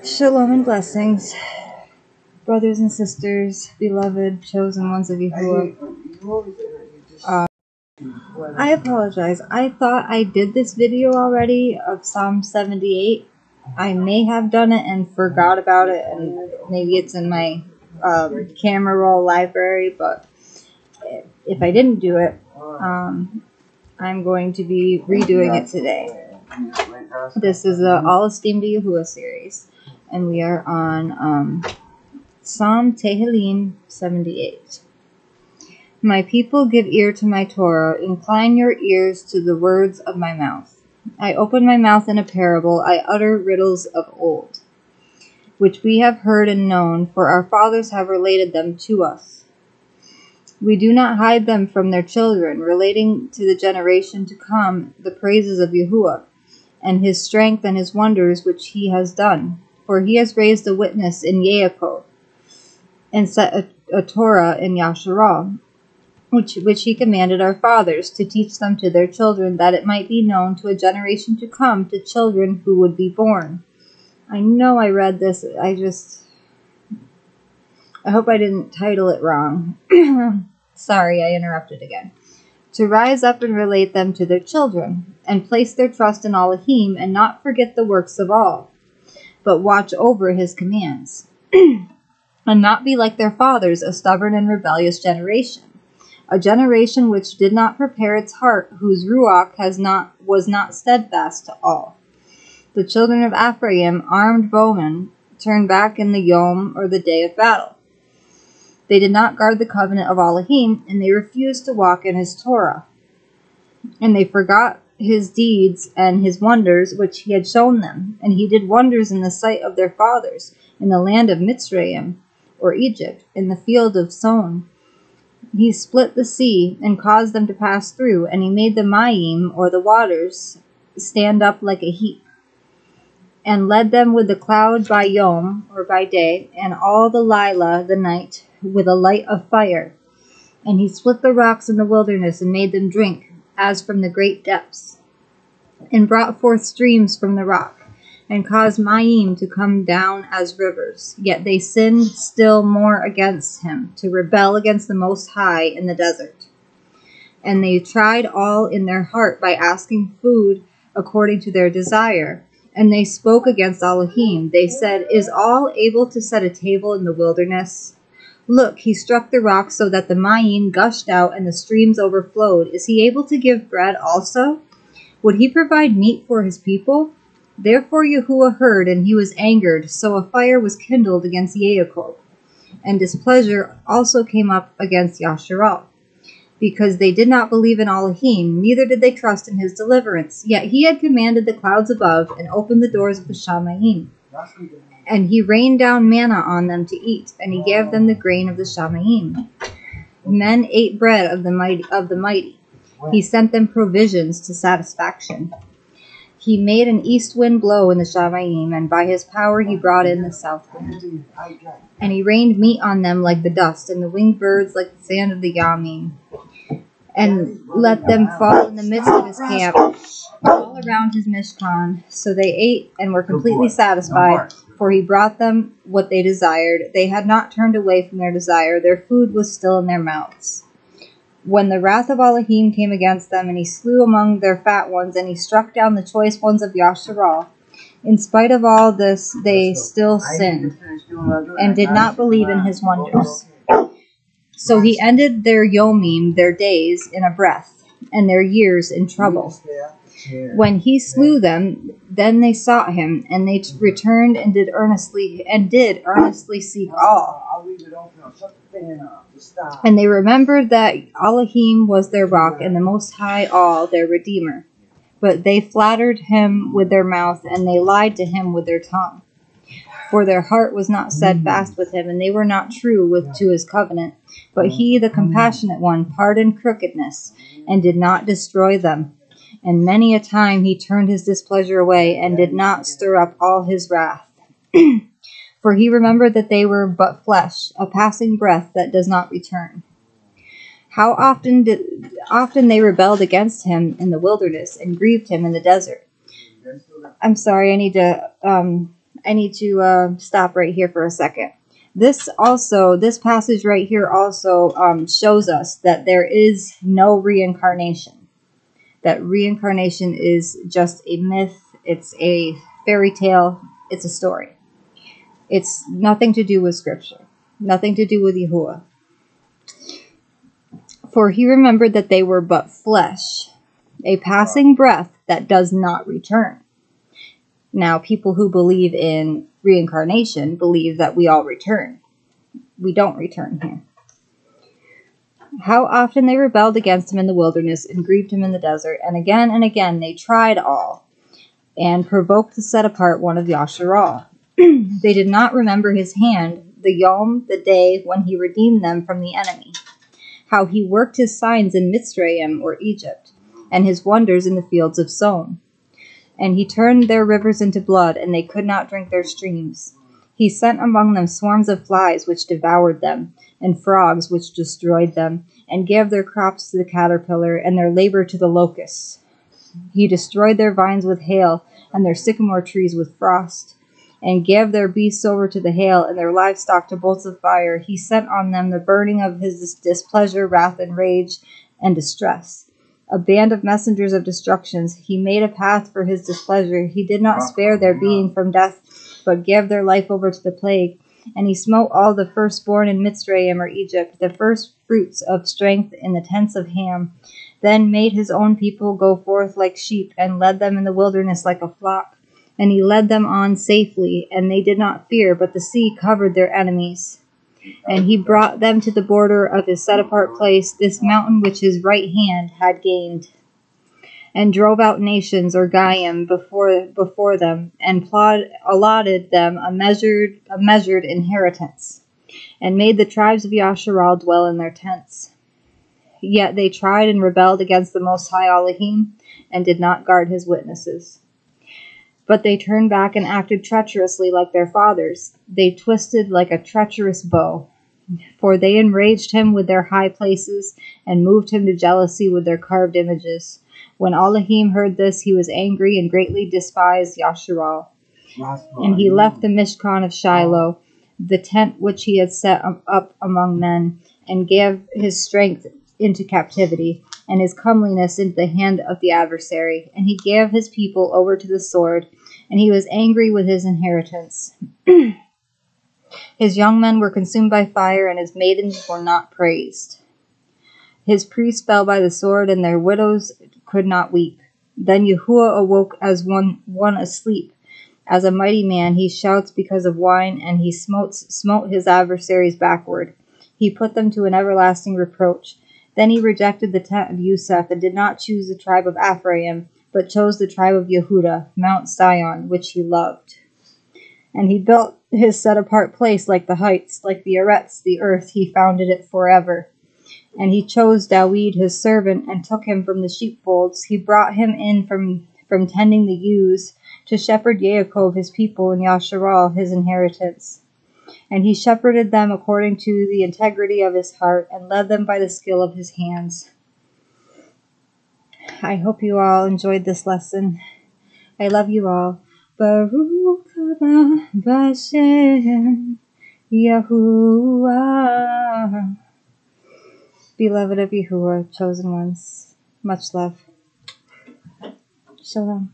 Shalom and blessings, brothers and sisters, beloved, chosen ones of Yahuah. I apologize. I thought I did this video already of Psalm 78. I may have done it and forgot about it, and maybe it's in my camera roll library, but if I didn't do it, I'm going to be redoing it today. This is the All Esteem to Yahuah series, and we are on Psalm Tehillim 78. My people, give ear to my Torah, incline your ears to the words of my mouth. I open my mouth in a parable, I utter riddles of old, which we have heard and known, for our fathers have related them to us. We do not hide them from their children, relating to the generation to come the praises of Yahuah, and his strength and his wonders which he has done. For he has raised a witness in Yaakov, and set a Torah in Yasharah, which he commanded our fathers, to teach them to their children, that it might be known to a generation to come, to children who would be born. I know I read this, I hope I didn't title it wrong. Sorry, I interrupted again. To rise up and relate them to their children, and place their trust in Elohim, and not forget the works of all, but watch over his commands, and not be like their fathers, a stubborn and rebellious generation, a generation which did not prepare its heart, whose ruach was not steadfast to all. The children of Ephraim, armed bowmen, turned back in the Yom, or the day of battle. They did not guard the covenant of Elohim, and they refused to walk in his Torah. And they forgot his deeds and his wonders which he had shown them. And he did wonders in the sight of their fathers, in the land of Mitzrayim, or Egypt, in the field of Son. He split the sea, and caused them to pass through, and he made the Mayim, or the waters, stand up like a heap, and led them with the cloud by Yom, or by day, and all the Lila, the night, with a light of fire. And he split the rocks in the wilderness, and made them drink, as from the great depths, and brought forth streams from the rock, and caused Mayim to come down as rivers. Yet they sinned still more against him, to rebel against the Most High in the desert. And they tried all in their heart by asking food according to their desire. And they spoke against Elohim. They said, Is all able to set a table in the wilderness? Look, he struck the rock so that the Mayim gushed out and the streams overflowed. Is he able to give bread also? Would he provide meat for his people? Therefore Yahuah heard, and he was angered, so a fire was kindled against Yaakov, and displeasure also came up against Yasharah, because they did not believe in Elohim, neither did they trust in his deliverance. Yet he had commanded the clouds above, and opened the doors of the Shamayim. And he rained down manna on them to eat, and he gave them the grain of the Shamayim. Men ate bread of the mighty. He sent them provisions to satisfaction. He made an east wind blow in the Shamayim, and by his power he brought in the south wind. And he rained meat on them like the dust, and the winged birds like the sand of the Yamim, and let them fall in the midst of his camp, all around his Mishkan. So they ate and were completely satisfied, for he brought them what they desired. They had not turned away from their desire. Their food was still in their mouths. When the wrath of Elohim came against them, and he slew among their fat ones, and he struck down the choice ones of Yasharah, in spite of all this, they still sinned, and did not believe in his wonders. So he ended their Yomim, their days, in a breath, and their years in trouble. When he slew them, then they sought him, and they returned and did earnestly seek all. And they remembered that Elohim was their rock, and the Most High all their Redeemer. But they flattered him with their mouth, and they lied to him with their tongue. For their heart was not steadfast with him, and they were not true to his covenant. But he, the compassionate one, pardoned crookedness, and did not destroy them. And many a time he turned his displeasure away, and did not stir up all his wrath. For he remembered that they were but flesh, a passing breath that does not return. How often they rebelled against him in the wilderness, and grieved him in the desert. I'm sorry, I need to stop right here for a second. This passage right here also shows us that there is no reincarnation. That reincarnation is just a myth. It's a fairy tale. It's a story. It's nothing to do with Scripture. Nothing to do with Yahuah. For he remembered that they were but flesh, a passing breath that does not return. Now, people who believe in reincarnation believe that we all return. We don't return here. How often they rebelled against him in the wilderness and grieved him in the desert, and again they tried all, and provoked the set apart one of Yasharal. They did not remember his hand, the Yom, the day when he redeemed them from the enemy. How he worked his signs in Mitzrayim, or Egypt, and his wonders in the fields of Sown. And he turned their rivers into blood, and they could not drink their streams. He sent among them swarms of flies, which devoured them, and frogs, which destroyed them, and gave their crops to the caterpillar, and their labor to the locusts. He destroyed their vines with hail, and their sycamore trees with frost, and gave their beasts over to the hail, and their livestock to bolts of fire. He sent on them the burning of his displeasure, wrath, and rage, and distress. A band of messengers of destructions. He made a path for his displeasure. He did not spare their being from death, but gave their life over to the plague. And he smote all the firstborn in Mitzrayim, or Egypt, the first fruits of strength in the tents of Ham. Then made his own people go forth like sheep, and led them in the wilderness like a flock. And he led them on safely, and they did not fear, but the sea covered their enemies. And he brought them to the border of his set-apart place, this mountain which his right hand had gained, and drove out nations, or Goyim, before them, and allotted them a measured inheritance, and made the tribes of Yasharal dwell in their tents. Yet they tried and rebelled against the Most High Elohim, and did not guard his witnesses. But they turned back and acted treacherously like their fathers. They twisted like a treacherous bow. For they enraged him with their high places, and moved him to jealousy with their carved images. When Elohim heard this, he was angry and greatly despised Yasharal. And he left the Mishkan of Shiloh, the tent which he had set up among men, and gave his strength into captivity, and his comeliness into the hand of the adversary. And he gave his people over to the sword, and he was angry with his inheritance. His young men were consumed by fire, and his maidens were not praised. His priests fell by the sword, and their widows could not weep. Then Yahuah awoke as one asleep. As a mighty man, he shouts because of wine, and he smote his adversaries backward. He put them to an everlasting reproach. Then he rejected the tent of Yusuf, and did not choose the tribe of Ephraim, but chose the tribe of Yehudah, Mount Sion, which he loved. And he built his set-apart place like the heights, like the Eretz, the earth, he founded it forever. And he chose Dawid his servant, and took him from the sheepfolds. He brought him in from tending the ewes, to shepherd Yaakov his people, and Yasharal his inheritance. And he shepherded them according to the integrity of his heart, and led them by the skill of his hands. I hope you all enjoyed this lesson. I love you all. Baruk Haba, Bashem, Yahuah. Beloved of Yahuah, chosen ones. Much love. Shalom.